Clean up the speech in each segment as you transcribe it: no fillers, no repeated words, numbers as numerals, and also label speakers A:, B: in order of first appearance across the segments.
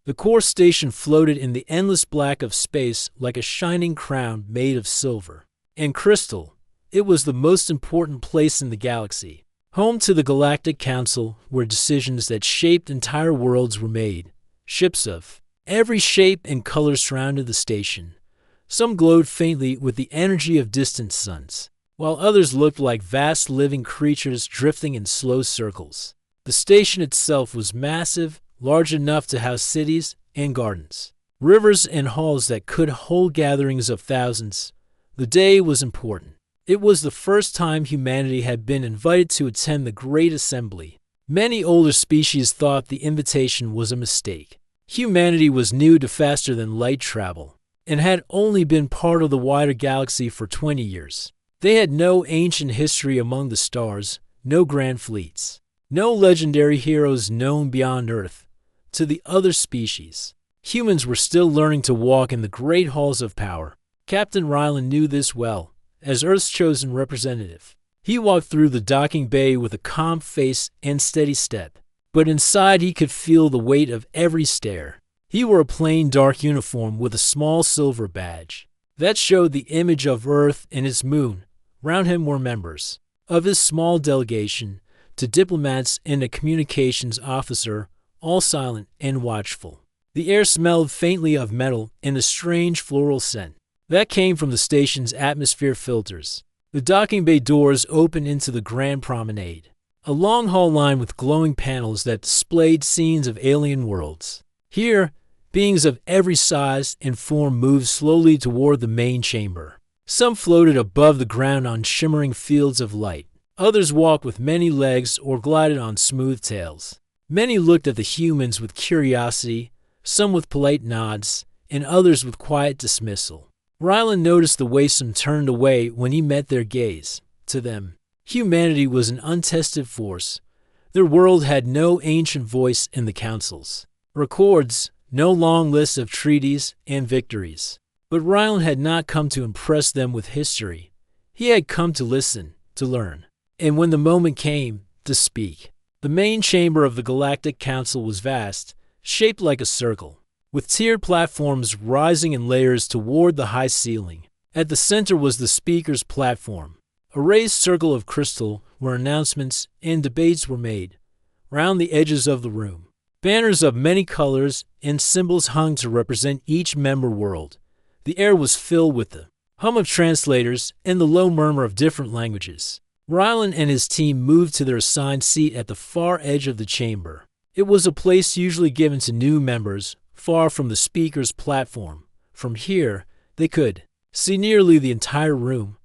A: The core station floated in the endless black of space like a shining crown made of silver and crystal. It was the most important place in the galaxy, home to the Galactic Council, where decisions that shaped entire worlds were made. Ships of every shape and color surrounded the station. Some glowed faintly with the energy of distant suns, while others looked like vast living creatures drifting in slow circles. The station itself was massive, large enough to house cities and gardens, rivers and halls that could hold gatherings of thousands. The day was important. It was the first time humanity had been invited to attend the Great Assembly. Many older species thought the invitation was a mistake. Humanity was new to faster-than-light travel and had only been part of the wider galaxy for 20 years. They had no ancient history among the stars, no grand fleets, no legendary heroes known beyond Earth. To the other species, humans were still learning to walk in the great halls of power. Captain Ryland knew this well. As Earth's chosen representative, he walked through the docking bay with a calm face and steady step. But inside he could feel the weight of every stare. He wore a plain dark uniform with a small silver badge that showed the image of Earth and its moon. Round him were members of his small delegation, to diplomats and a communications officer, all silent and watchful. The air smelled faintly of metal and a strange floral scent that came from the station's atmosphere filters. The docking bay doors opened into the grand promenade, a long hall lined with glowing panels that displayed scenes of alien worlds. Here, beings of every size and form moved slowly toward the main chamber. Some floated above the ground on shimmering fields of light. Others walked with many legs or glided on smooth tails. Many looked at the humans with curiosity, some with polite nods, and others with quiet dismissal. Ryland noticed the way some turned away when he met their gaze. To them, humanity was an untested force. Their world had no ancient voice in the councils, records, no long list of treaties and victories. But Ryland had not come to impress them with history. He had come to listen, to learn, and when the moment came, to speak. The main chamber of the Galactic Council was vast, shaped like a circle, with tiered platforms rising in layers toward the high ceiling. At the center was the speaker's platform, a raised circle of crystal where announcements and debates were made. Round the edges of the room, banners of many colors and symbols hung to represent each member world. The air was filled with the hum of translators and the low murmur of different languages. Ryland and his team moved to their assigned seat at the far edge of the chamber. It was a place usually given to new members, far from the speaker's platform. From here, they could see nearly the entire room.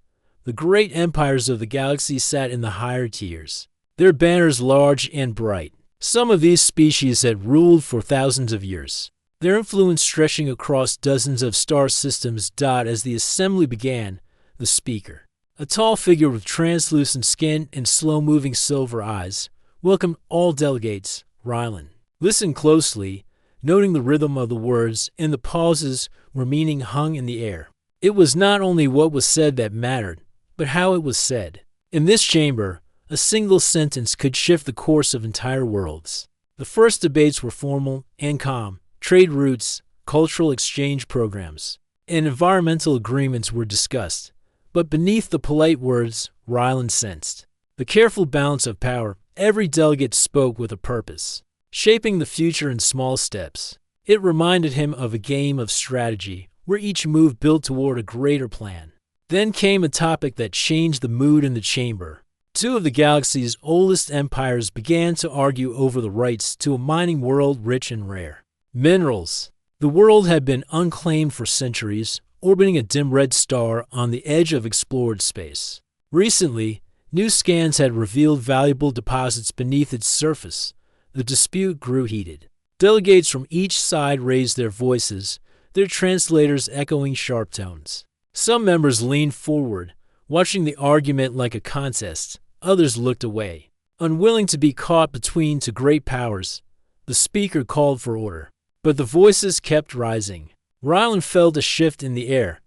A: The great empires of the galaxy sat in the higher tiers, their banners large and bright. Some of these species had ruled for thousands of years, their influence stretching across dozens of star systems. As the assembly began, the speaker, a tall figure with translucent skin and slow-moving silver eyes, welcomed all delegates. Ryland listened closely, noting the rhythm of the words and the pauses where meaning hung in the air. It was not only what was said that mattered, but how it was said. In this chamber, a single sentence could shift the course of entire worlds. The first debates were formal and calm. Trade routes, cultural exchange programs, and environmental agreements were discussed. But beneath the polite words, Ryland sensed the careful balance of power. Every delegate spoke with a purpose, shaping the future in small steps. It reminded him of a game of strategy, where each move built toward a greater plan. Then came a topic that changed the mood in the chamber. Two of the galaxy's oldest empires began to argue over the rights to a mining world rich in rare minerals. The world had been unclaimed for centuries, orbiting a dim red star on the edge of explored space. Recently, new scans had revealed valuable deposits beneath its surface. The dispute grew heated. Delegates from each side raised their voices, their translators echoing sharp tones. Some members leaned forward, watching the argument like a contest. Others looked away, unwilling to be caught between two great powers. The speaker called for order, but the voices kept rising. Ryland felt a shift in the air.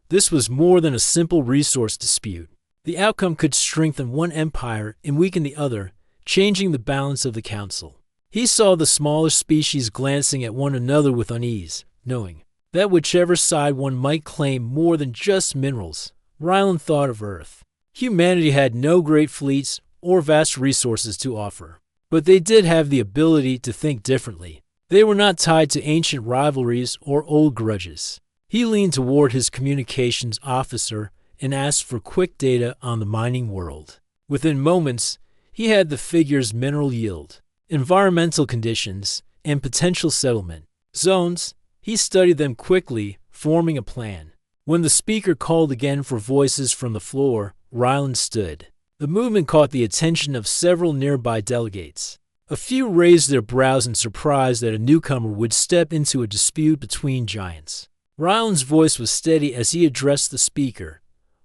A: This was more than a simple resource dispute. The outcome could strengthen one empire and weaken the other, changing the balance of the council. He saw the smaller species glancing at one another with unease, knowing that whichever side one might claim more than just minerals. Ryland thought of Earth. Humanity had no great fleets or vast resources to offer, but they did have the ability to think differently. They were not tied to ancient rivalries or old grudges. He leaned toward his communications officer and asked for quick data on the mining world. Within moments, he had the figures' mineral yield, environmental conditions, and potential settlement zones. He studied them quickly, forming a plan. When the speaker called again for voices from the floor, Ryland stood. The movement caught the attention of several nearby delegates. A few raised their brows in surprise that a newcomer would step into a dispute between giants. Ryland's voice was steady as he addressed the speaker.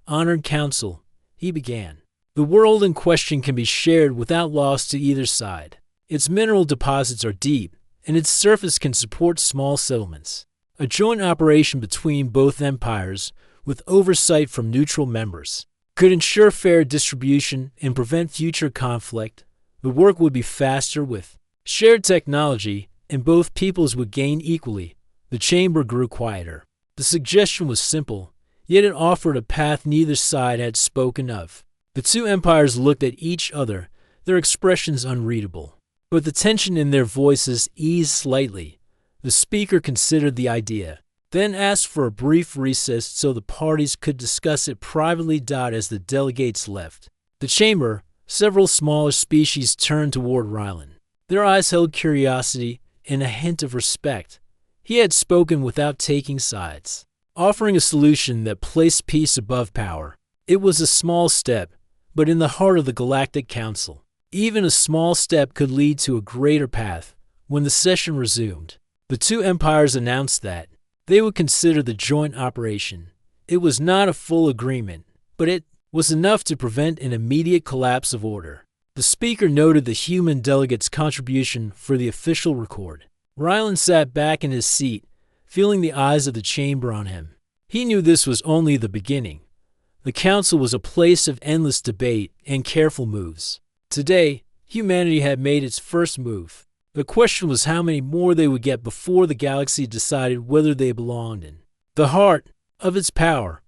A: "Honored Council," he began. "The world in question can be shared without loss to either side. Its mineral deposits are deep, and its surface can support small settlements. A joint operation between both empires, with oversight from neutral members, could ensure fair distribution and prevent future conflict. The work would be faster with shared technology, and both peoples would gain equally." The chamber grew quieter. The suggestion was simple, yet it offered a path neither side had spoken of. The two empires looked at each other, their expressions unreadable. But the tension in their voices eased slightly. The speaker considered the idea, then asked for a brief recess so the parties could discuss it privately. As the delegates left the chamber, several smaller species turned toward Ryland. Their eyes held curiosity and a hint of respect. He had spoken without taking sides, offering a solution that placed peace above power. It was a small step, but in the heart of the Galactic Council, even a small step could lead to a greater path. When the session resumed, the two empires announced that they would consider the joint operation. It was not a full agreement, but it was enough to prevent an immediate collapse of order. The speaker noted the human delegate's contribution for the official record. Ryland sat back in his seat, feeling the eyes of the chamber on him. He knew this was only the beginning. The council was a place of endless debate and careful moves. Today, humanity had made its first move. The question was how many more they would get before the galaxy decided whether they belonged in the heart of its power.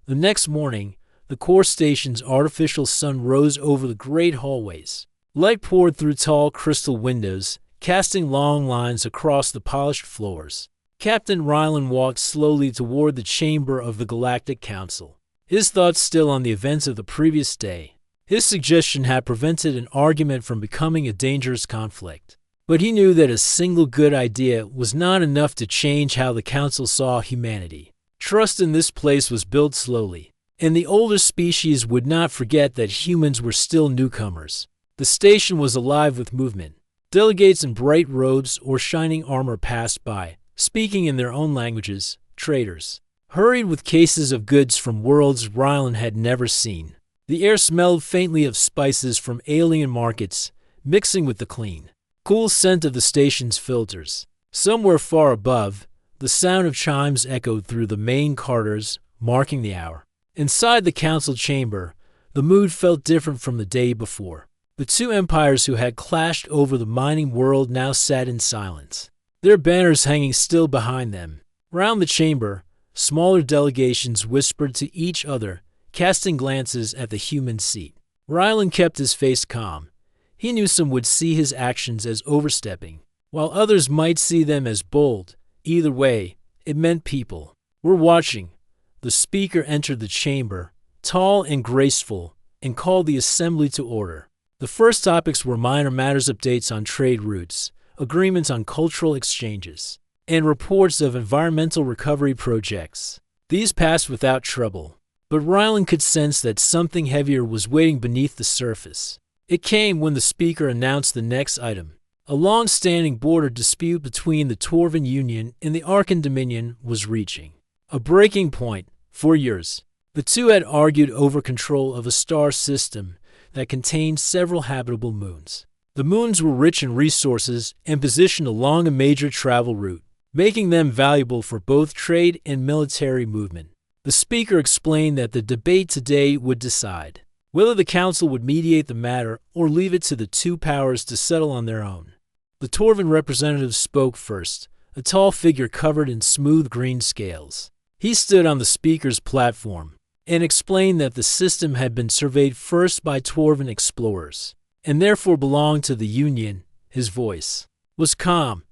A: The next morning, the core station's artificial sun rose over the great hallways. Light poured through tall crystal windows, casting long lines across the polished floors. Captain Ryland walked slowly toward the chamber of the Galactic Council, his thoughts still on the events of the previous day. His suggestion had prevented an argument from becoming a dangerous conflict. But he knew that a single good idea was not enough to change how the Council saw humanity. Trust in this place was built slowly, and the older species would not forget that humans were still newcomers. The station was alive with movement. Delegates in bright robes or shining armor passed by, speaking in their own languages. Traders hurried with cases of goods from worlds Ryland had never seen. The air smelled faintly of spices from alien markets, mixing with the clean, cool scent of the station's filters. Somewhere far above, the sound of chimes echoed through the main corridors, marking the hour. Inside the council chamber, the mood felt different from the day before. The two empires who had clashed over the mining world now sat in silence, their banners hanging still behind them. Round the chamber, smaller delegations whispered to each other, casting glances at the human seat. Ryland kept his face calm. He knew some would see his actions as overstepping, while others might see them as bold. Either way, it meant people were watching. The speaker entered the chamber, tall and graceful, and called the assembly to order. The first topics were minor matters, updates on trade routes, agreements on cultural exchanges, and reports of environmental recovery projects. These passed without trouble, but Ryland could sense that something heavier was waiting beneath the surface. It came when the speaker announced the next item. A long-standing border dispute between the Torvan Union and the Arkan Dominion was reaching a breaking point. For years, the two had argued over control of a star system that contained several habitable moons. The moons were rich in resources and positioned along a major travel route, making them valuable for both trade and military movement. The speaker explained that the debate today would decide whether the council would mediate the matter or leave it to the two powers to settle on their own. The Torvan representative spoke first, a tall figure covered in smooth green scales. He stood on the speaker's platform and explained that the system had been surveyed first by Torvan explorers and therefore belonged to the Union. His voice was calm,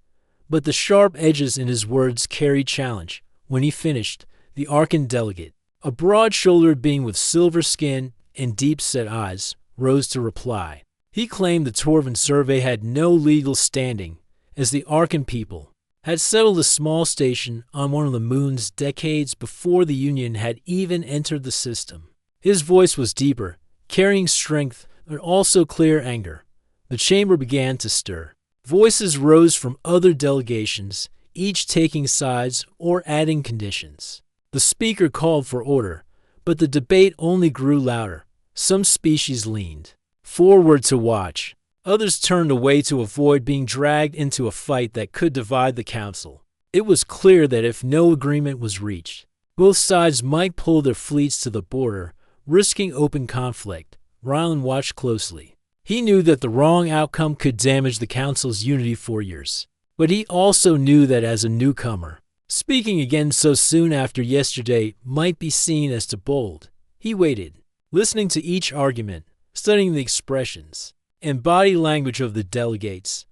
A: but the sharp edges in his words carried challenge. When he finished, the Arkan delegate, a broad-shouldered being with silver skin and deep-set eyes, rose to reply. He claimed the Torvan survey had no legal standing, as the Arkan people had settled a small station on one of the moons decades before the Union had even entered the system. His voice was deeper, carrying strength, but also clear anger. The chamber began to stir. Voices rose from other delegations, each taking sides or adding conditions. The speaker called for order, but the debate only grew louder. Some species leaned forward to watch. Others turned away to avoid being dragged into a fight that could divide the council. It was clear that if no agreement was reached, both sides might pull their fleets to the border, risking open conflict. Rylan watched closely. He knew that the wrong outcome could damage the council's unity for years. But he also knew that as a newcomer, speaking again so soon after yesterday might be seen as too bold. He waited, listening to each argument, studying the expressions and body language of the delegates.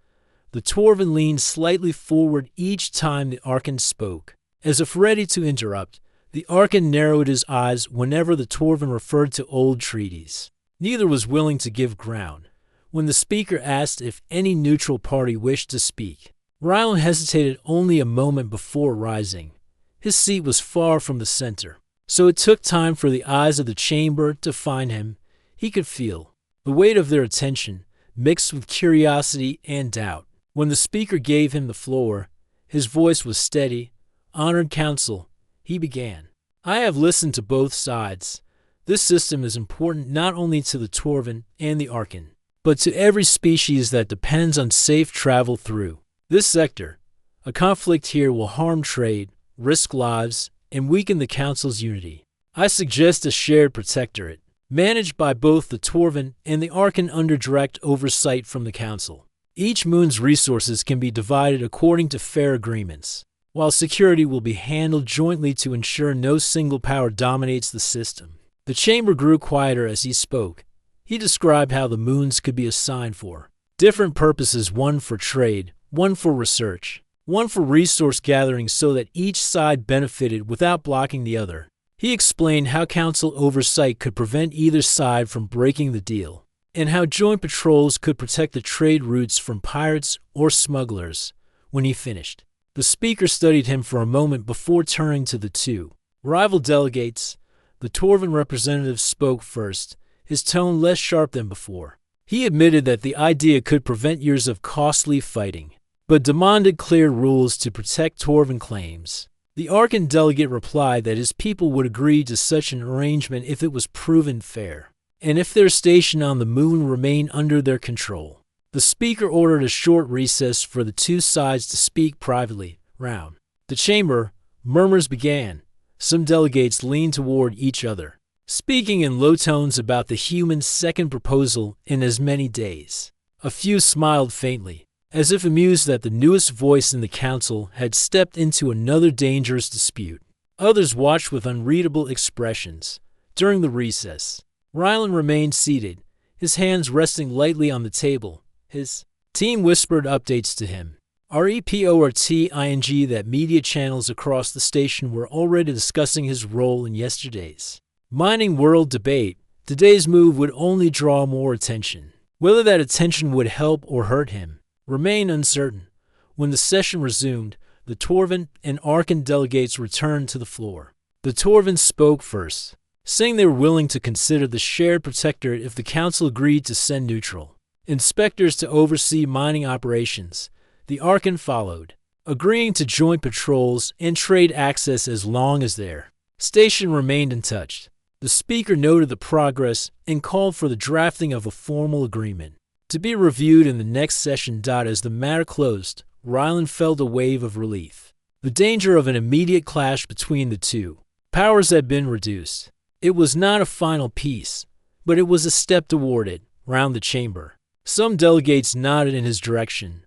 A: The Torvan leaned slightly forward each time the Arkan spoke. As if ready to interrupt, the Arkan narrowed his eyes whenever the Torvan referred to old treaties. Neither was willing to give ground. When the speaker asked if any neutral party wished to speak, Rylan hesitated only a moment before rising. His seat was far from the center, so it took time for the eyes of the chamber to find him. He could feel the weight of their attention, mixed with curiosity and doubt. When the speaker gave him the floor, his voice was steady. "Honored Council," he began, "I have listened to both sides. This system is important not only to the Torvan and the Arkan, but to every species that depends on safe travel through this sector. A conflict here will harm trade, risk lives, and weaken the Council's unity. I suggest a shared protectorate, managed by both the Torvan and the Arkan under direct oversight from the Council. Each moon's resources can be divided according to fair agreements, while security will be handled jointly to ensure no single power dominates the system." The chamber grew quieter as he spoke. He described how the moons could be assigned for different purposes, one for trade, one for research, one for resource gathering, so that each side benefited without blocking the other. He explained how council oversight could prevent either side from breaking the deal, and how joint patrols could protect the trade routes from pirates or smugglers. When he finished, the speaker studied him for a moment before turning to the two rival delegates. The Torvan representative spoke first, his tone less sharp than before. He admitted that the idea could prevent years of costly fighting, but demanded clear rules to protect Torvan claims. The Arkan delegate replied that his people would agree to such an arrangement if it was proven fair, and if their station on the moon remained under their control. The speaker ordered a short recess for the two sides to speak privately. Round the chamber, murmurs began. Some delegates leaned toward each other, speaking in low tones about the human's second proposal in as many days. A few smiled faintly, as if amused that the newest voice in the council had stepped into another dangerous dispute. Others watched with unreadable expressions. During the recess, Rylan remained seated, his hands resting lightly on the table. His team whispered updates to him. Reporting that media channels across the station were already discussing his role in yesterday's mining world debate. Today's move would only draw more attention. Whether that attention would help or hurt him remained uncertain. When the session resumed, the Torvan and Arkan delegates returned to the floor. The Torvan spoke first, saying they were willing to consider the shared protectorate if the council agreed to send neutral inspectors to oversee mining operations. The Arkan followed, agreeing to joint patrols and trade access as long as their station remained untouched. The speaker noted the progress and called for the drafting of a formal agreement to be reviewed in the next session. As the matter closed, Rylan felt a wave of relief. The danger of an immediate clash between the two powers had been reduced. It was not a final peace, but it was a step toward it. Round the chamber, some delegates nodded in his direction.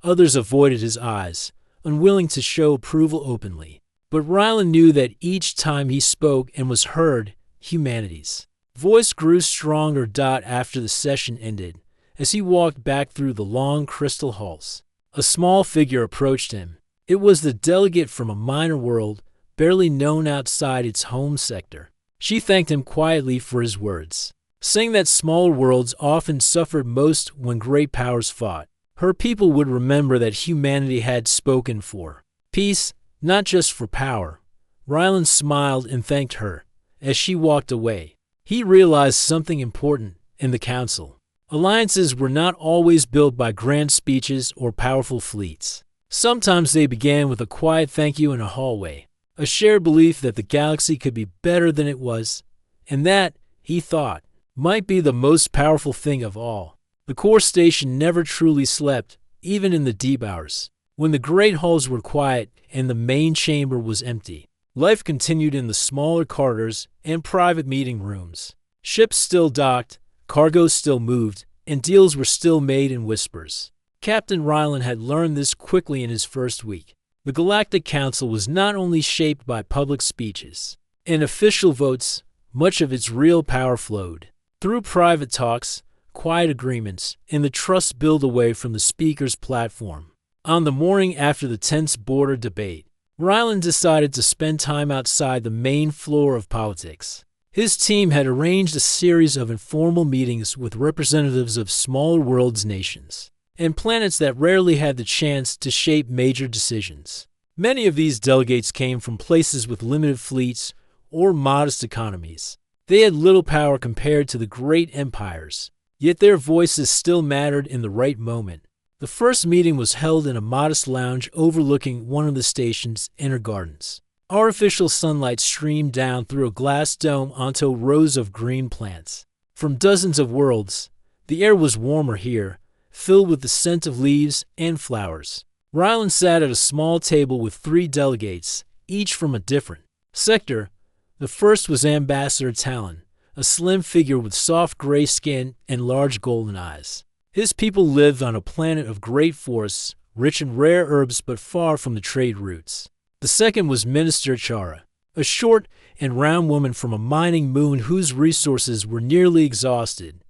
A: Others avoided his eyes, unwilling to show approval openly. But Rylan knew that each time he spoke and was heard, humanity's voice grew stronger. After the session ended, as he walked back through the long crystal halls, a small figure approached him. It was the delegate from a minor world, barely known outside its home sector. She thanked him quietly for his words, saying that smaller worlds often suffered most when great powers fought. Her people would remember that humanity had spoken for peace, not just for power. Rylan smiled and thanked her. As she walked away, he realized something important in the council. Alliances were not always built by grand speeches or powerful fleets. Sometimes they began with a quiet thank you in a hallway, a shared belief that the galaxy could be better than it was, and that, he thought, might be the most powerful thing of all. The core station never truly slept, even in the deep hours. When the great halls were quiet and the main chamber was empty, life continued in the smaller corridors and private meeting rooms. Ships still docked, cargo still moved, and deals were still made in whispers. Captain Rylan had learned this quickly in his first week. The Galactic Council was not only shaped by public speeches and official votes, much of its real power flowed through private talks, quiet agreements, and the trust built away from the speaker's platform. On the morning after the tense border debate, Rylan decided to spend time outside the main floor of politics. His team had arranged a series of informal meetings with representatives of smaller worlds, nations, and planets that rarely had the chance to shape major decisions. Many of these delegates came from places with limited fleets or modest economies. They had little power compared to the great empires, yet their voices still mattered in the right moment. The first meeting was held in a modest lounge overlooking one of the station's inner gardens. Artificial sunlight streamed down through a glass dome onto rows of green plants. From dozens of worlds, the air was warmer here, filled with the scent of leaves and flowers. Rylan sat at a small table with 3 delegates, each from a different sector. The first was Ambassador Talon, a slim figure with soft gray skin and large golden eyes. His people lived on a planet of great forests, rich in rare herbs but far from the trade routes. The second was Minister Chara, a short and round woman from a mining moon whose resources were nearly exhausted.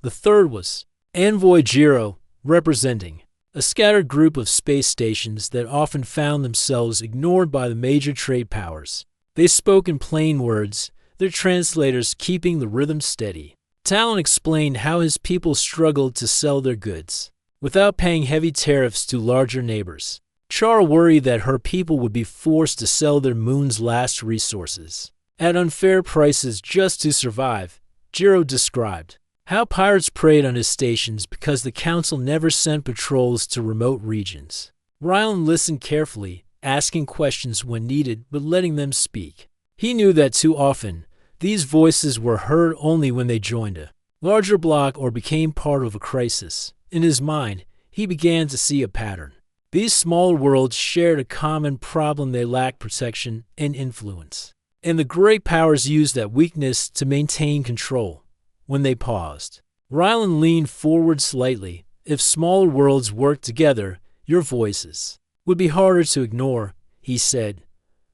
A: The third was Envoy Jiro, representing a scattered group of space stations that often found themselves ignored by the major trade powers. They spoke in plain words, their translators keeping the rhythm steady. Talon explained how his people struggled to sell their goods without paying heavy tariffs to larger neighbors. Chara worried that her people would be forced to sell their moon's last resources at unfair prices just to survive. Jiro described how pirates preyed on his stations because the council never sent patrols to remote regions. Rylan listened carefully, asking questions when needed but letting them speak. He knew that too often, these voices were heard only when they joined a larger bloc or became part of a crisis. In his mind, he began to see a pattern. These smaller worlds shared a common problem: they lacked protection and influence. And the great powers used that weakness to maintain control. When they paused, Rylan leaned forward slightly. If smaller worlds worked together, your voices would be harder to ignore, he said.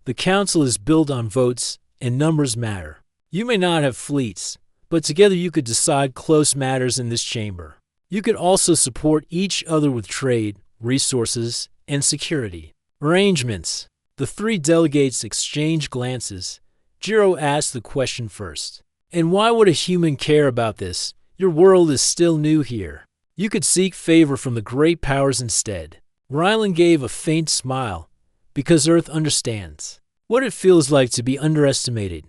A: The council is built on votes, and numbers matter. You may not have fleets, but together you could decide close matters in this chamber. You could also support each other with trade, resources, and security arrangements. The 3 delegates exchanged glances. Jiro asked the question first. And why would a human care about this? Your world is still new here. You could seek favor from the great powers instead. Rylan gave a faint smile. Because Earth understands what it feels like to be underestimated.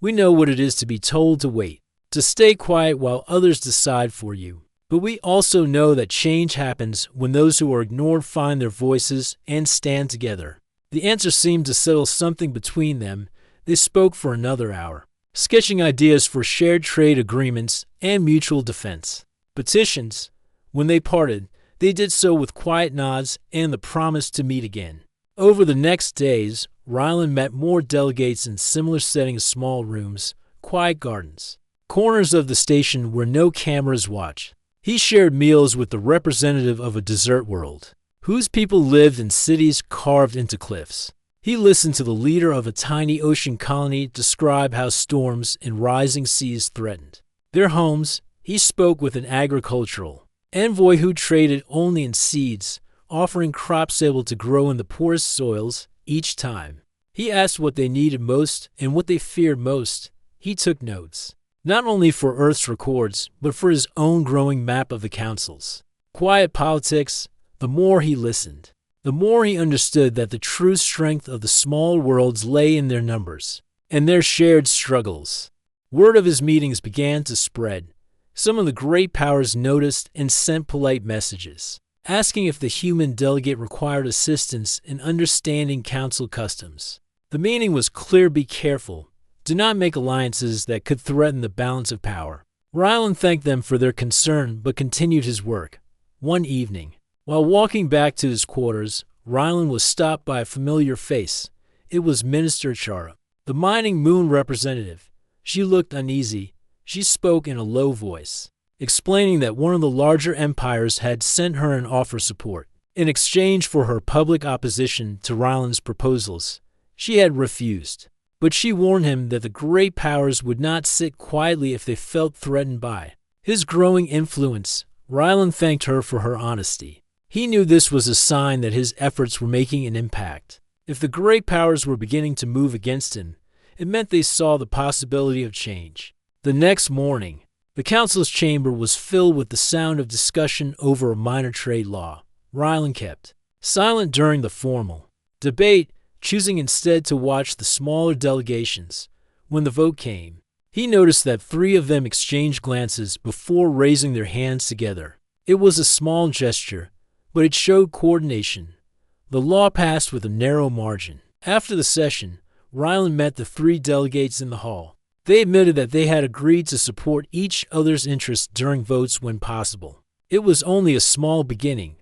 A: We know what it is to be told to wait, to stay quiet while others decide for you. But we also know that change happens when those who are ignored find their voices and stand together. The answer seemed to settle something between them. They spoke for another hour, sketching ideas for shared trade agreements and mutual defense. Petitions. When they parted, they did so with quiet nods and the promise to meet again. Over the next days, Rylan met more delegates in similar settings: small rooms, quiet gardens, corners of the station where no cameras watch. He shared meals with the representative of a desert world, whose people lived in cities carved into cliffs. He listened to the leader of a tiny ocean colony describe how storms and rising seas threatened their homes. He spoke with an agricultural envoy who traded only in seeds, offering crops able to grow in the poorest soils each time. He asked what they needed most and what they feared most. He took notes, not only for Earth's records, but for his own growing map of the councils. Quiet politics. The more he listened, the more he understood that the true strength of the small worlds lay in their numbers and their shared struggles. Word of his meetings began to spread. Some of the great powers noticed and sent polite messages, asking if the human delegate required assistance in understanding council customs. The meaning was clear: be careful. Do not make alliances that could threaten the balance of power. Rylan thanked them for their concern but continued his work. One evening, while walking back to his quarters, Rylan was stopped by a familiar face. It was Minister Chara, the mining moon representative. She looked uneasy. She spoke in a low voice, explaining that one of the larger empires had sent her an offer of support. In exchange for her public opposition to Rylan's proposals, she had refused. But she warned him that the great powers would not sit quietly if they felt threatened by his growing influence. Rylan thanked her for her honesty. He knew this was a sign that his efforts were making an impact. If the great powers were beginning to move against him, it meant they saw the possibility of change. The next morning, the council's chamber was filled with the sound of discussion over a minor trade law. Rylan kept silent during the formal debate, choosing instead to watch the smaller delegations. When the vote came, he noticed that 3 of them exchanged glances before raising their hands together. It was a small gesture, but it showed coordination. The law passed with a narrow margin. After the session, Rylan met the 3 delegates in the hall. They admitted that they had agreed to support each other's interests during votes when possible. It was only a small beginning,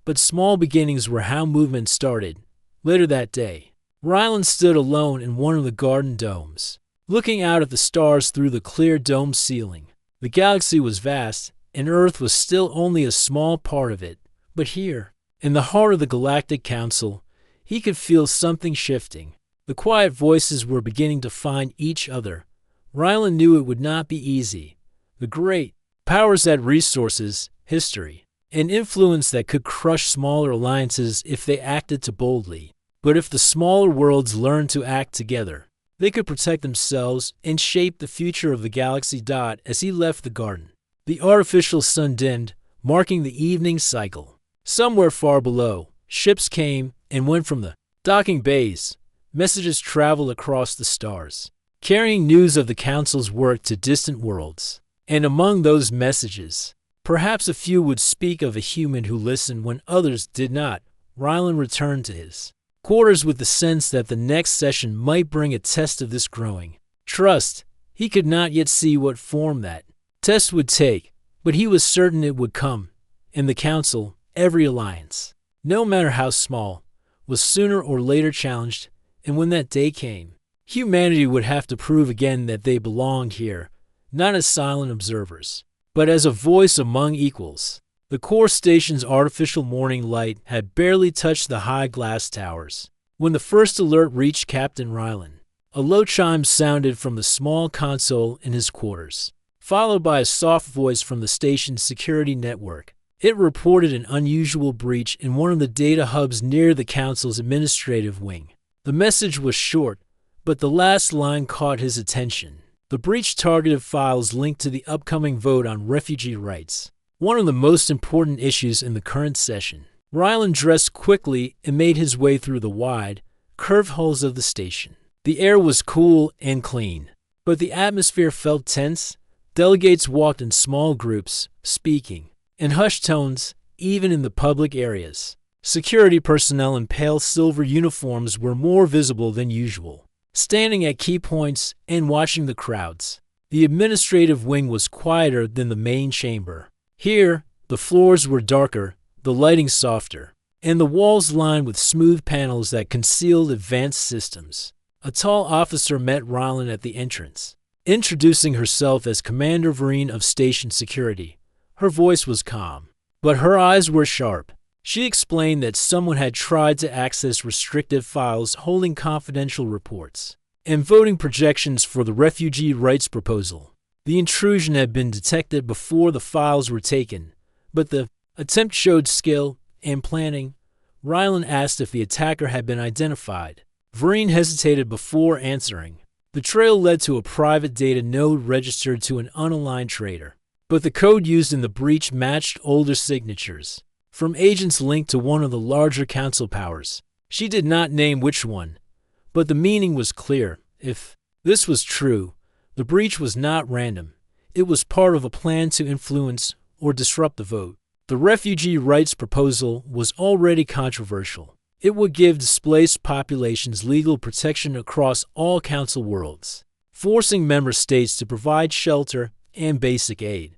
A: but small beginnings were how movement started. Later that day, Rylan stood alone in one of the garden domes, looking out at the stars through the clear dome ceiling. The galaxy was vast, and Earth was still only a small part of it. But here, in the heart of the Galactic Council, he could feel something shifting. The quiet voices were beginning to find each other. Rylan knew it would not be easy. The great powers had resources, history, and influence that could crush smaller alliances if they acted too boldly. But if the smaller worlds learned to act together, they could protect themselves and shape the future of the galaxy. As he left the garden, the artificial sun dimmed, marking the evening cycle. Somewhere far below, ships came and went from the docking bays. Messages traveled across the stars, carrying news of the council's work to distant worlds. And among those messages, perhaps a few would speak of a human who listened when others did not. Rylan returned to his quarters with the sense that the next session might bring a test of this growing trust. He could not yet see what form that test would take, but he was certain it would come. In the council, every alliance, no matter how small, was sooner or later challenged, and when that day came, humanity would have to prove again that they belonged here, not as silent observers, but as a voice among equals. The core station's artificial morning light had barely touched the high glass towers when the first alert reached Captain Rylan. A low chime sounded from the small console in his quarters, followed by a soft voice from the station's security network. It reported an unusual breach in one of the data hubs near the council's administrative wing. The message was short, but the last line caught his attention. The breach targeted files linked to the upcoming vote on refugee rights, one of the most important issues in the current session. Rylan dressed quickly and made his way through the wide, curved halls of the station. The air was cool and clean, but the atmosphere felt tense. Delegates walked in small groups, speaking in hushed tones, even in the public areas. Security personnel in pale silver uniforms were more visible than usual, standing at key points and watching the crowds. The administrative wing was quieter than the main chamber. Here, the floors were darker, the lighting softer, and the walls lined with smooth panels that concealed advanced systems. A tall officer met Rylan at the entrance, introducing herself as Commander Vereen of Station Security. Her voice was calm, but her eyes were sharp. She explained that someone had tried to access restricted files holding confidential reports and voting projections for the refugee rights proposal. The intrusion had been detected before the files were taken, but the attempt showed skill and planning. Rylan asked if the attacker had been identified. Vereen hesitated before answering. The trail led to a private data node registered to an unaligned trader, but the code used in the breach matched older signatures from agents linked to one of the larger council powers. She did not name which one, but the meaning was clear. If this was true, the breach was not random. It was part of a plan to influence or disrupt the vote. The refugee rights proposal was already controversial. It would give displaced populations legal protection across all council worlds, forcing member states to provide shelter and basic aid.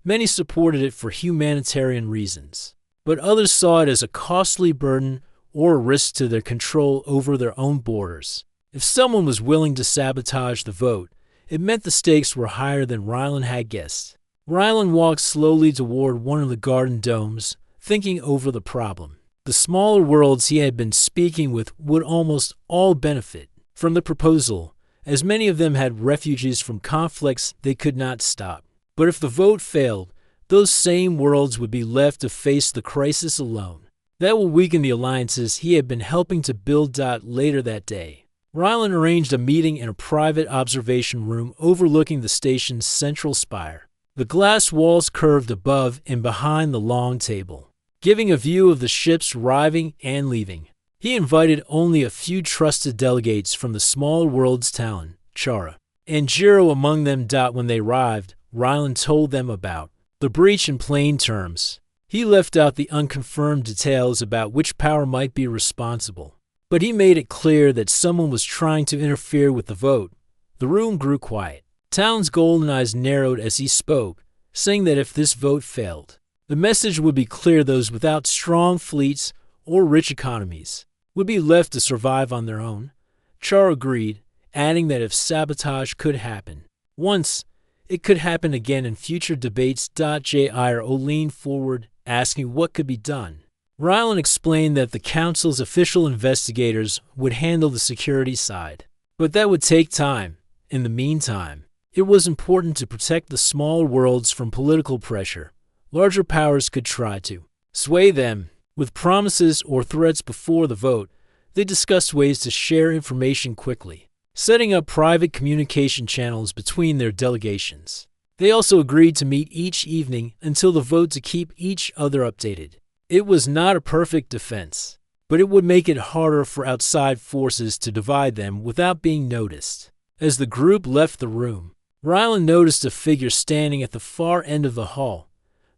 A: Many supported it for humanitarian reasons, but others saw it as a costly burden or a risk to their control over their own borders. If someone was willing to sabotage the vote, it meant the stakes were higher than Rylan had guessed. Rylan walked slowly toward one of the garden domes, thinking over the problem. The smaller worlds he had been speaking with would almost all benefit from the proposal, as many of them had refugees from conflicts they could not stop. But if the vote failed, those same worlds would be left to face the crisis alone. That would weaken the alliances he had been helping to build. Later that day, Rylan arranged a meeting in a private observation room overlooking the station's central spire. The glass walls curved above and behind the long table, giving a view of the ships arriving and leaving. He invited only a few trusted delegates from the smaller world's Talon, Chara, and Jiro among them. When they arrived, Rylan told them about the breach in plain terms. He left out the unconfirmed details about which power might be responsible, but he made it clear that someone was trying to interfere with the vote. The room grew quiet. Talon's golden eyes narrowed as he spoke, saying that if this vote failed, the message would be clear: those without strong fleets or rich economies would be left to survive on their own. Char agreed, adding that if sabotage could happen once, it could happen again in future debates. Jiro leaned forward, asking what could be done. Rylan explained that the council's official investigators would handle the security side, but that would take time. In the meantime, it was important to protect the smaller worlds from political pressure. Larger powers could try to sway them with promises or threats before the vote. They discussed ways to share information quickly, setting up private communication channels between their delegations. They also agreed to meet each evening until the vote to keep each other updated. It was not a perfect defense, but it would make it harder for outside forces to divide them without being noticed. As the group left the room, Rylan noticed a figure standing at the far end of the hall.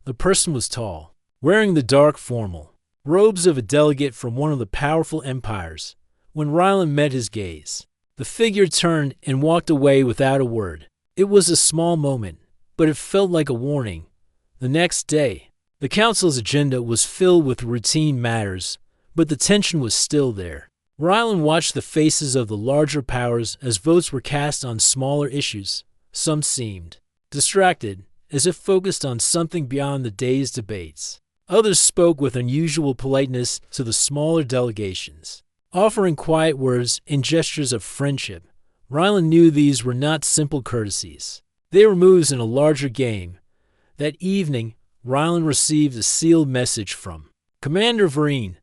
A: The person was tall, wearing the dark formal robes of a delegate from one of the powerful empires. When Rylan met his gaze, the figure turned and walked away without a word. It was a small moment, but it felt like a warning. The next day, the council's agenda was filled with routine matters, but the tension was still there. Rylan watched the faces of the larger powers as votes were cast on smaller issues. Some seemed distracted, as if focused on something beyond the day's debates. Others spoke with unusual politeness to the smaller delegations, offering quiet words and gestures of friendship. Rylan knew these were not simple courtesies. They were moves in a larger game. That evening, Rylan received a sealed message from Commander Vereen.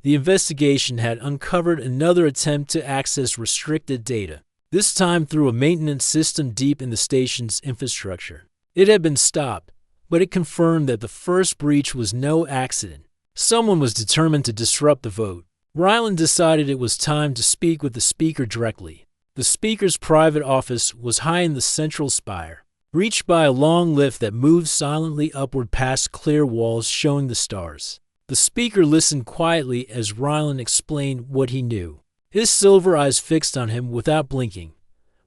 A: The investigation had uncovered another attempt to access restricted data, this time through a maintenance system deep in the station's infrastructure. It had been stopped, but it confirmed that the first breach was no accident. Someone was determined to disrupt the vote. Rylan decided it was time to speak with the speaker directly. The speaker's private office was high in the central spire, reached by a long lift that moved silently upward past clear walls showing the stars. The speaker listened quietly as Rylan explained what he knew, his silver eyes fixed on him without blinking.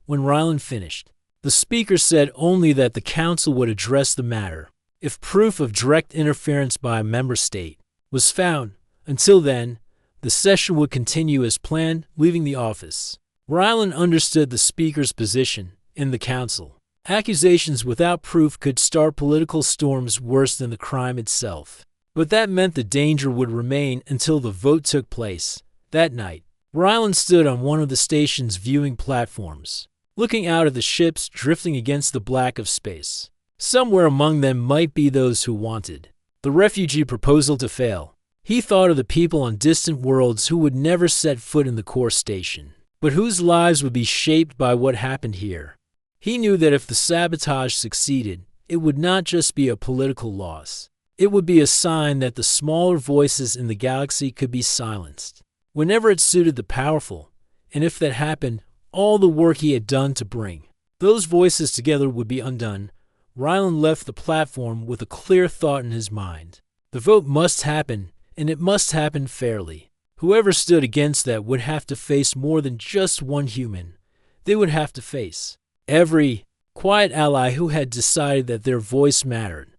A: When Rylan finished, the speaker said only that the council would address the matter if proof of direct interference by a member state was found. Until then, the session would continue as planned, leaving the office. Rylan understood the speaker's position in the council. Accusations without proof could start political storms worse than the crime itself. But that meant the danger would remain until the vote took place. That night, Ryland stood on one of the station's viewing platforms, looking out at the ships drifting against the black of space. Somewhere among them might be those who wanted the refugee proposal to fail. He thought of the people on distant worlds who would never set foot in the core station, but whose lives would be shaped by what happened here. He knew that if the sabotage succeeded, it would not just be a political loss. It would be a sign that the smaller voices in the galaxy could be silenced whenever it suited the powerful, and if that happened, all the work he had done to bring those voices together would be undone. Ryland left the platform with a clear thought in his mind. The vote must happen, and it must happen fairly. Whoever stood against that would have to face more than just one human. They would have to face every quiet ally who had decided that their voice mattered.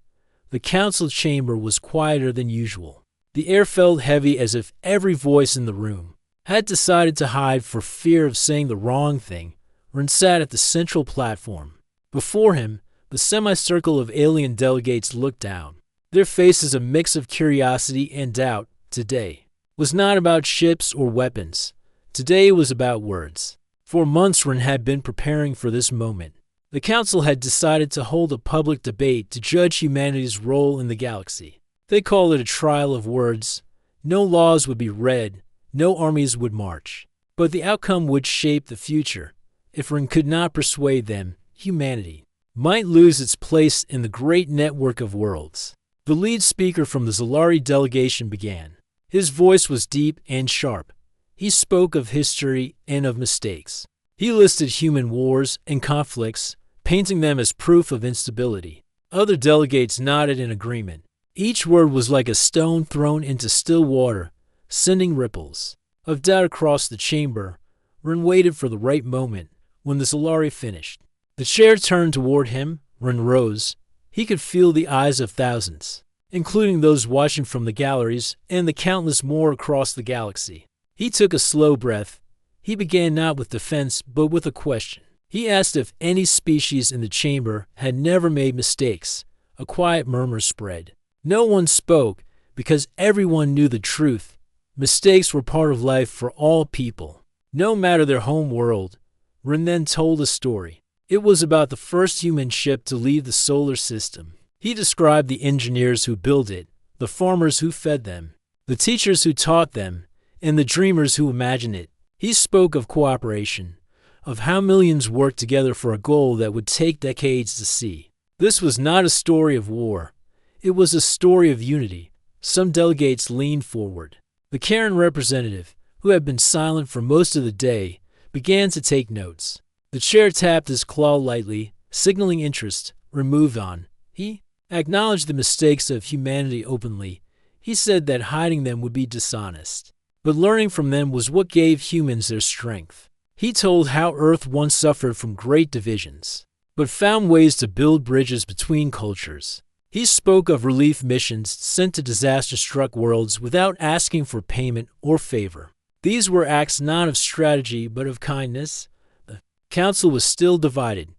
A: The council chamber was quieter than usual. The air felt heavy, as if every voice in the room had decided to hide for fear of saying the wrong thing. Ren sat at the central platform. Before him, the semicircle of alien delegates looked down, their faces a mix of curiosity and doubt. Today was not about ships or weapons. Today was about words. For months Ren had been preparing for this moment. The council had decided to hold a public debate to judge humanity's role in the galaxy. They called it a trial of words. No laws would be read, no armies would march. But the outcome would shape the future. If Ren could not persuade them, humanity might lose its place in the great network of worlds. The lead speaker from the Zolari delegation began. His voice was deep and sharp. He spoke of history and of mistakes. He listed human wars and conflicts, painting them as proof of instability. Other delegates nodded in agreement. Each word was like a stone thrown into still water, sending ripples of doubt across the chamber. Ren waited for the right moment. When the Zolari finished, the chair turned toward him. Ren rose. He could feel the eyes of thousands, including those watching from the galleries and the countless more across the galaxy. He took a slow breath. He began not with defense, but with a question. He asked if any species in the chamber had never made mistakes. A quiet murmur spread. No one spoke, because everyone knew the truth. Mistakes were part of life for all people, no matter their home world. Ren then told a story. It was about the first human ship to leave the solar system. He described the engineers who built it, the farmers who fed them, the teachers who taught them, and the dreamers who imagined it. He spoke of cooperation, of how millions worked together for a goal that would take decades to see. This was not a story of war. It was a story of unity. Some delegates leaned forward. The Karen representative, who had been silent for most of the day, began to take notes. The chair tapped his claw lightly, signaling interest. Ren moved on. He acknowledged the mistakes of humanity openly. He said that hiding them would be dishonest, but learning from them was what gave humans their strength. He told how Earth once suffered from great divisions, but found ways to build bridges between cultures. He spoke of relief missions sent to disaster-struck worlds without asking for payment or favor. These were acts not of strategy but of kindness. The council was still divided.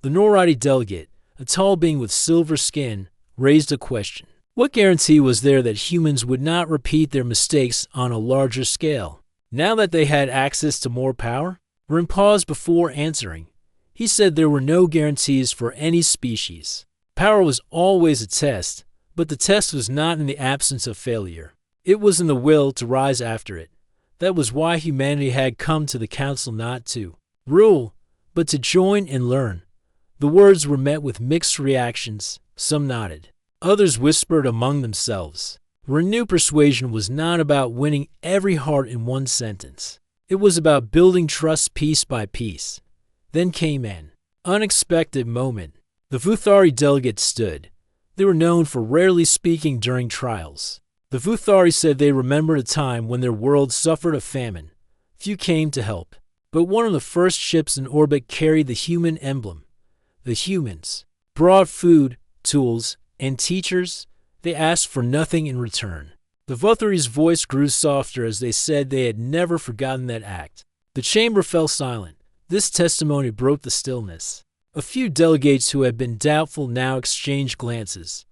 A: The Norati delegate, a tall being with silver skin, raised a question. What guarantee was there that humans would not repeat their mistakes on a larger scale, now that they had access to more power? Ren paused before answering. He said there were no guarantees for any species. Power was always a test, but the test was not in the absence of failure. It was in the will to rise after it. That was why humanity had come to the council, not to rule, but to join and learn. The words were met with mixed reactions. Some nodded. Others whispered among themselves. Renewed persuasion was not about winning every heart in one sentence. It was about building trust piece by piece. Then came an unexpected moment. The Vuthari delegates stood. They were known for rarely speaking during trials. The Vuthari said they remembered a time when their world suffered a famine. Few came to help, but one of the first ships in orbit carried the human emblem. The humans brought food, tools, and teachers. They asked for nothing in return. The Vuthari's voice grew softer as they said they had never forgotten that act. The chamber fell silent. This testimony broke the stillness. A few delegates who had been doubtful now exchanged glances.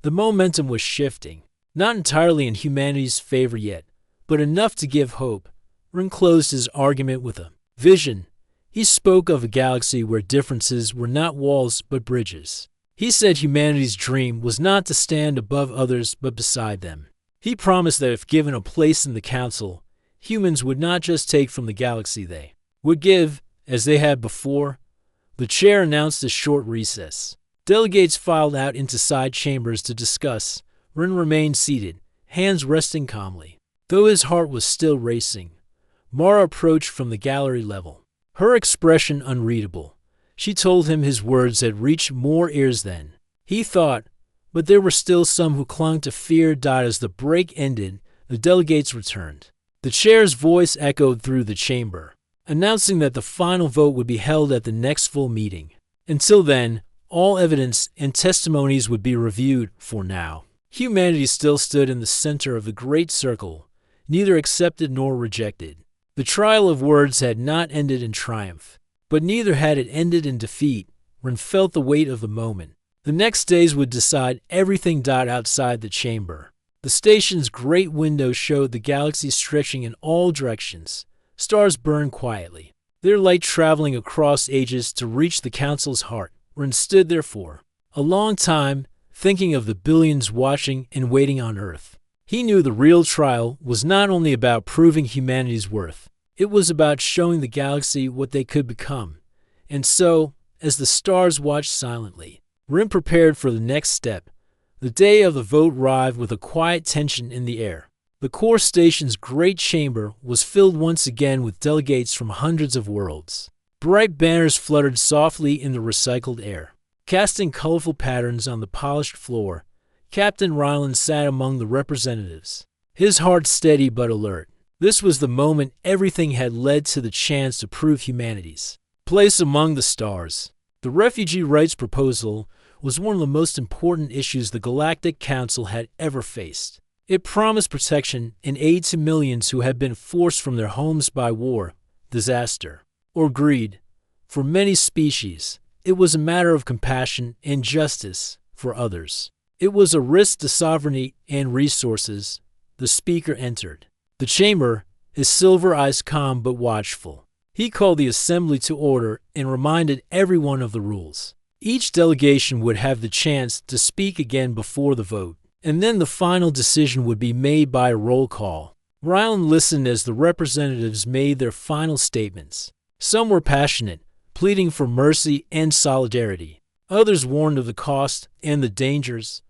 A: The momentum was shifting. Not entirely in humanity's favor yet, but enough to give hope. Rin closed his argument with a vision. He spoke of a galaxy where differences were not walls but bridges. He said humanity's dream was not to stand above others but beside them. He promised that if given a place in the council, humans would not just take from the galaxy, they would give, as they had before. The chair announced a short recess. Delegates filed out into side chambers to discuss. Rin remained seated, hands resting calmly. Though his heart was still racing, Mara approached from the gallery level, her expression unreadable. She told him his words had reached more ears than he thought, but there were still some who clung to fear. As the break ended, the delegates returned. The chair's voice echoed through the chamber, announcing that the final vote would be held at the next full meeting. Until then, all evidence and testimonies would be reviewed. For now, humanity still stood in the center of the great circle, neither accepted nor rejected. The trial of words had not ended in triumph, but neither had it ended in defeat. Rin felt the weight of the moment. The next days would decide everything. Outside the chamber, the station's great window showed the galaxy stretching in all directions. Stars burned quietly, their light traveling across ages to reach the council's heart. Rin stood there for a long time, thinking of the billions watching and waiting on Earth. He knew the real trial was not only about proving humanity's worth, it was about showing the galaxy what they could become. And so, as the stars watched silently, Rin prepared for the next step. The day of the vote arrived with a quiet tension in the air. The core station's great chamber was filled once again with delegates from hundreds of worlds. Bright banners fluttered softly in the recycled air, casting colorful patterns on the polished floor. Captain Ryland sat among the representatives, his heart steady but alert. This was the moment everything had led to, the chance to prove humanity's place among the stars. The refugee rights proposal was one of the most important issues the Galactic Council had ever faced. It promised protection and aid to millions who had been forced from their homes by war, disaster, or greed. For many species, it was a matter of compassion and justice. For others, it was a risk to sovereignty and resources. The speaker entered the chamber, his silver eyes calm but watchful. He called the assembly to order and reminded everyone of the rules. Each delegation would have the chance to speak again before the vote, and then the final decision would be made by a roll call. Ryland listened as the representatives made their final statements. Some were passionate, pleading for mercy and solidarity. Others warned of the cost and the dangers.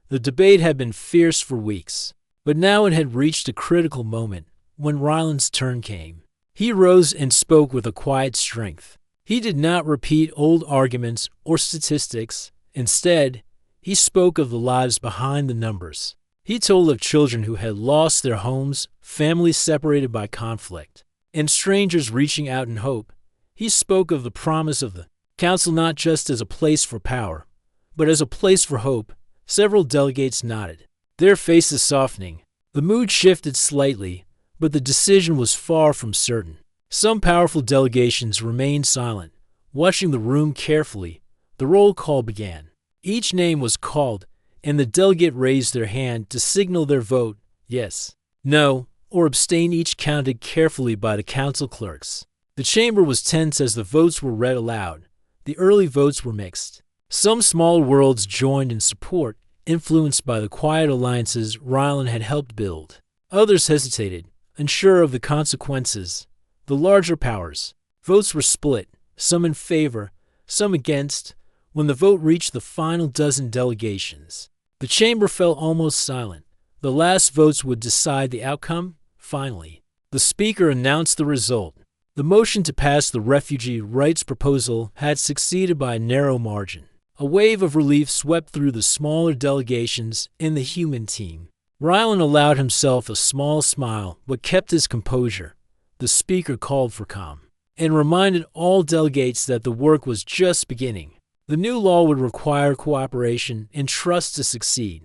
A: The debate had been fierce for weeks, but now it had reached a critical moment. When Ryland's turn came, he rose and spoke with a quiet strength. He did not repeat old arguments or statistics. Instead, he spoke of the lives behind the numbers. He told of children who had lost their homes, families separated by conflict, and strangers reaching out in hope. He spoke of the promise of the council not just as a place for power, but as a place for hope. Several delegates nodded, their faces softening. The mood shifted slightly, but the decision was far from certain. Some powerful delegations remained silent, watching the room carefully. The roll call began. Each name was called, and the delegate raised their hand to signal their vote, yes, no, or abstain, each counted carefully by the council clerks. The chamber was tense as the votes were read aloud. The early votes were mixed. Some small worlds joined in support, influenced by the quiet alliances Ryland had helped build. Others hesitated, unsure of the consequences. The larger powers. Votes were split, some in favor, some against. When the vote reached the final dozen delegations, the chamber fell almost silent. The last votes would decide the outcome. Finally, the speaker announced the result. The motion to pass the refugee rights proposal had succeeded by a narrow margin. A wave of relief swept through the smaller delegations and the human team. Ryland allowed himself a small smile but kept his composure. The speaker called for calm and reminded all delegates that the work was just beginning. The new law would require cooperation and trust to succeed.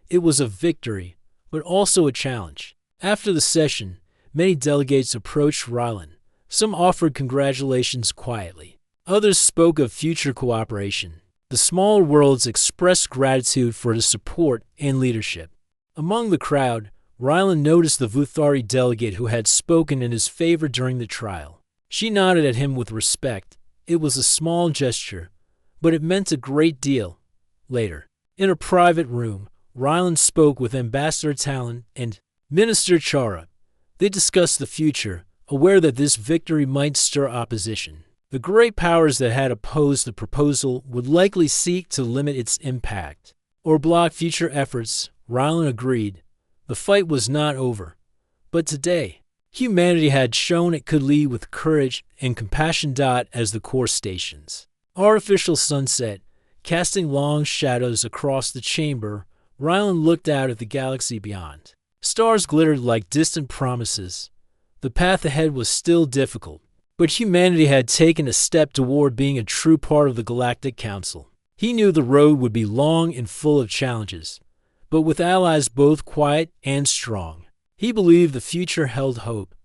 A: It was a victory, but also a challenge. After the session, many delegates approached Ryland. Some offered congratulations quietly. Others spoke of future cooperation. The smaller worlds expressed gratitude for his support and leadership. Among the crowd, Rylan noticed the Vuthari delegate who had spoken in his favor during the trial. She nodded at him with respect. It was a small gesture, but it meant a great deal. Later, in a private room, Rylan spoke with Ambassador Talon and Minister Chara. They discussed the future, aware that this victory might stir opposition. The great powers that had opposed the proposal would likely seek to limit its impact or block future efforts. Rylan agreed. The fight was not over. But today, humanity had shown it could lead with courage and compassion. As the core stations. Artificial sunset, casting long shadows across the chamber, Rylan looked out at the galaxy beyond. Stars glittered like distant promises. The path ahead was still difficult, but humanity had taken a step toward being a true part of the Galactic Council. He knew the road would be long and full of challenges, but with allies both quiet and strong. He believed the future held hope.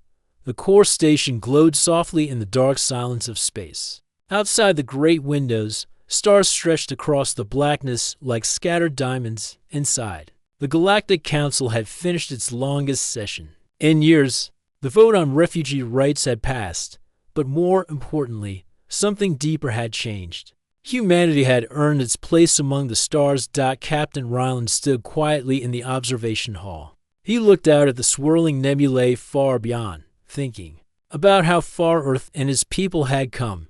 A: The core station glowed softly in the dark silence of space. Outside the great windows, stars stretched across the blackness like scattered diamonds. Inside, the Galactic Council had finished its longest session. In years, the vote on refugee rights had passed, but more importantly, something deeper had changed. Humanity had earned its place among the stars. Captain Rylan stood quietly in the observation hall. He looked out at the swirling nebulae far beyond, thinking about how far Earth and its people had come.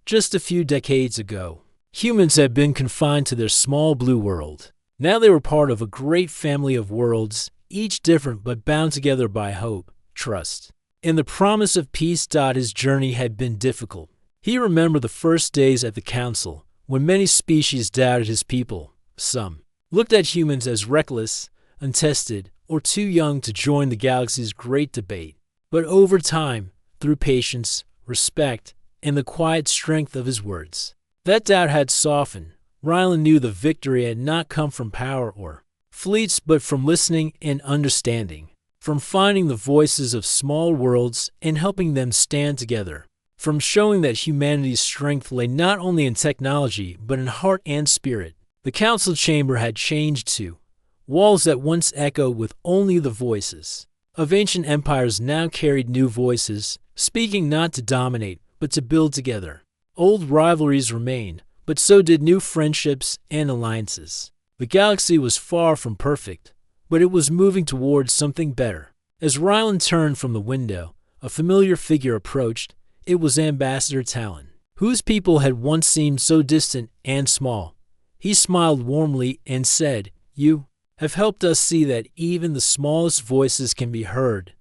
A: Just a few decades ago, humans had been confined to their small blue world. Now they were part of a great family of worlds, each different but bound together by hope, trust, and the promise of peace. His journey had been difficult. He remembered the first days at the council, when many species doubted his people. Some looked at humans as reckless, untested, or too young to join the galaxy's great debate. But over time, through patience, respect, and the quiet strength of his words, that doubt had softened. Rylan knew the victory had not come from power or fleets, but from listening and understanding, from finding the voices of small worlds and helping them stand together, from showing that humanity's strength lay not only in technology, but in heart and spirit. The council chamber had changed too. Walls that once echoed with only the voices of ancient empires now carried new voices, speaking not to dominate, but to build together. Old rivalries remained, but so did new friendships and alliances. The galaxy was far from perfect, but it was moving towards something better. As Rylan turned from the window, a familiar figure approached. It was Ambassador Talon, whose people had once seemed so distant and small. He smiled warmly and said, "You have helped us see that even the smallest voices can be heard.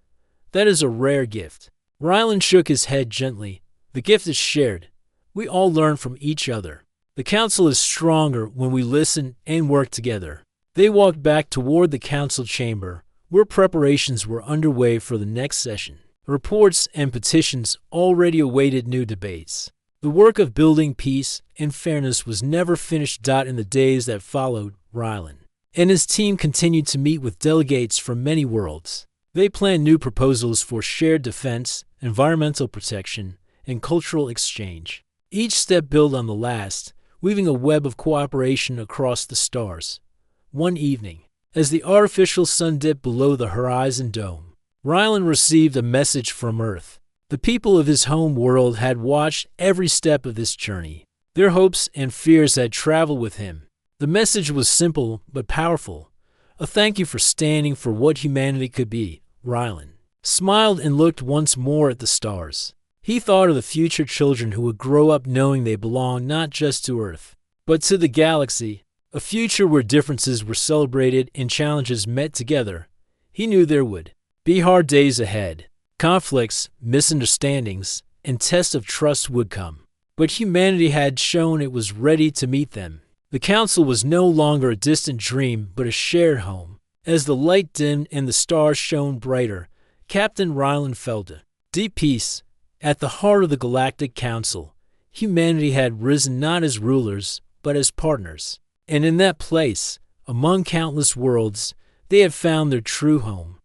A: That is a rare gift." Rylan shook his head gently. "The gift is shared. We all learn from each other. The council is stronger when we listen and work together." They walked back toward the council chamber, where preparations were underway for the next session. Reports and petitions already awaited new debates. The work of building peace and fairness was never finished. In the days that followed, Rylan and his team continued to meet with delegates from many worlds. They planned new proposals for shared defense, environmental protection, and cultural exchange. Each step built on the last, weaving a web of cooperation across the stars. One evening, as the artificial sun dipped below the horizon dome, Rylan received a message from Earth. The people of his home world had watched every step of this journey. Their hopes and fears had traveled with him. The message was simple but powerful. A thank you for standing for what humanity could be. Rylan smiled and looked once more at the stars. He thought of the future children who would grow up knowing they belonged not just to Earth, but to the galaxy. A future where differences were celebrated and challenges met together. He knew there would be hard days ahead. Conflicts, misunderstandings, and tests of trust would come. But humanity had shown it was ready to meet them. The council was no longer a distant dream, but a shared home. As the light dimmed and the stars shone brighter, Captain Rylan felt a deep peace. At the heart of the Galactic Council, humanity had risen not as rulers, but as partners. And in that place, among countless worlds, they had found their true home.